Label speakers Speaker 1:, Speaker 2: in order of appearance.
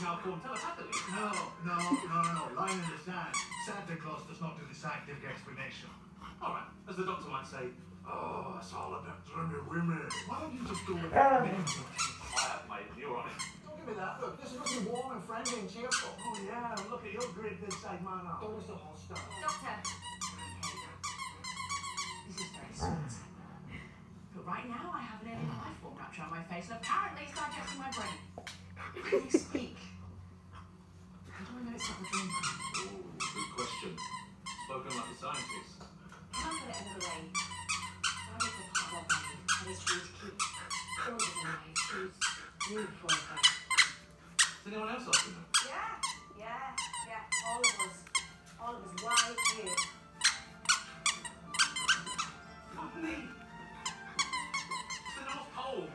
Speaker 1: now formed telepathically.
Speaker 2: No. Line in the sand. Santa Claus does not do the scientific explanation.
Speaker 1: All right, as the doctor might say, oh, it's all about
Speaker 2: Dreamy women. Why don't you just go with
Speaker 1: I have, mate. You're on it.
Speaker 2: Don't give me that. Look, this is looking warm and friendly and cheerful.
Speaker 1: Oh, yeah, look at your great big side man up.
Speaker 2: Don't listen to hostile.
Speaker 3: Doctor. This is very sweet. But right now I have an alien life form rapture on my face and apparently it's digesting my brain. Can you speak? How do I know it's not a dream?
Speaker 1: Ooh, good question. Spoken like a scientist.
Speaker 3: Can I put it another way? Why is the part of our brain that is trying to keep children alive who's beautiful as well?
Speaker 1: Does anyone else like to know?
Speaker 3: Yeah. All of us right here.
Speaker 1: Not me. It's the North Pole.